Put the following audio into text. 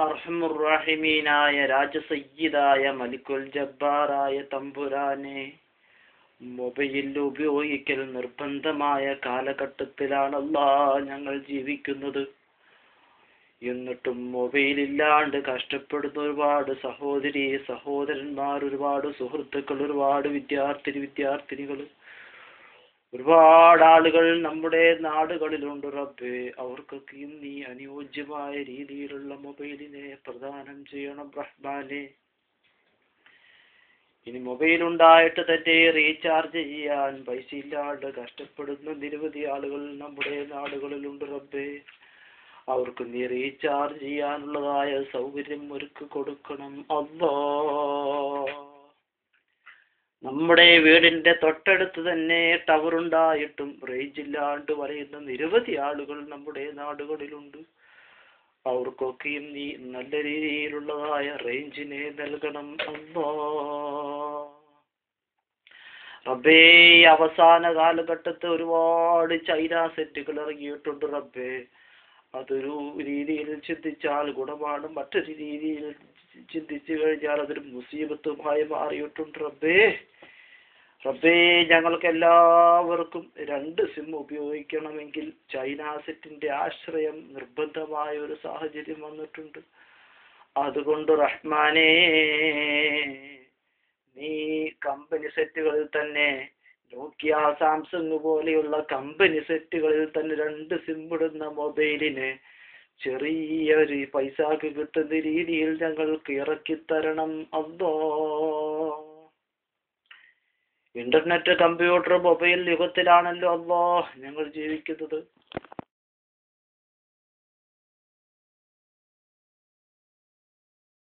അർഹമുർ റഹീമീനായ രാജസയ്യിദായ മലിക്കുൽ ജബ്ബാറായ തമ്പുരാനെ, മൊബൈൽ ഉപയോഗിക്കൽ നിർബന്ധമായ കാലഘട്ടത്തിലാണല്ലാ ഞങ്ങൾ ജീവിക്കുന്നത്. എന്നിട്ടും മൊബൈലില്ലാണ്ട് കഷ്ടപ്പെടുന്ന ഒരുപാട് സഹോദരി സഹോദരന്മാർ, ഒരുപാട് സുഹൃത്തുക്കൾ, ഒരുപാട് വിദ്യാർത്ഥിനികൾ, ഒരുപാട് ആളുകൾ നമ്മുടെ നാടുകളിലുണ്ട് റബ്ബേ. അവർക്കൊക്കെയും നീ അനുയോജ്യമായ രീതിയിലുള്ള മൊബൈലിനെ പ്രദാനം ചെയ്യണം റഹ്മാനെ. ഇനി മൊബൈൽ ഉണ്ടായിട്ട് തന്നെ റീചാർജ് ചെയ്യാൻ പൈസ ഇല്ലാണ്ട് കഷ്ടപ്പെടുന്ന നിരവധി ആളുകൾ നമ്മുടെ നാടുകളിലുണ്ട് റബ്ബേ. അവർക്ക് നീ റീചാർജ് ചെയ്യാനുള്ളതായ സൗകര്യം ഒരുക്കി കൊടുക്കണം അല്ലാ. നമ്മുടെ വീടിന്റെ തൊട്ടടുത്ത് തന്നെ ടവർ ഉണ്ടായിട്ടും റേഞ്ച് ഇല്ലാണ്ട് പറയുന്ന നിരവധി ആളുകൾ നമ്മുടെ നാടുകളിലുണ്ട്. അവർക്കൊക്കെയും നീ നല്ല രീതിയിലുള്ളതായ റേഞ്ചിനെ നൽകണം അല്ലാ. റബ്ബേ, അവസാന കാലഘട്ടത്ത് ഒരുപാട് ചൈന സെറ്റുകൾ ഇറങ്ങിയിട്ടുണ്ട് റബ്ബേ. അതൊരു രീതിയിൽ ചിന്തിച്ചാൽ ഗുണമാണ്, മറ്റൊരു രീതിയിൽ ചിന്തിച്ചു കഴിഞ്ഞാൽ അതൊരു മുസീബത്തുമായി മാറിയിട്ടുണ്ട് റബ്ബേ. റബ്ബേ, ഞങ്ങൾക്ക് എല്ലാവർക്കും 2 സിം ഉപയോഗിക്കണമെങ്കിൽ ചൈന സെറ്റിന്റെ ആശ്രയം നിർബന്ധമായ ഒരു സാഹചര്യം വന്നിട്ടുണ്ട്. അതുകൊണ്ട് റഹ്മാനേ, നീ കമ്പനി സെറ്റുകളിൽ തന്നെ, നോക്കിയ സാംസങ് പോലെയുള്ള കമ്പനി സെറ്റുകളിൽ തന്നെ 2 സിം ഇടുന്ന മൊബൈലിന് ചെറിയൊരു പൈസക്ക് കിട്ടുന്ന രീതിയിൽ ഞങ്ങൾക്ക് ഇറക്കിത്തരണം അല്ലാ. ഇന്റർനെറ്റ്, കമ്പ്യൂട്ടർ, മൊബൈൽ യുഗത്തിലാണല്ലോ അല്ലാ ഞങ്ങൾ ജീവിക്കുന്നത്.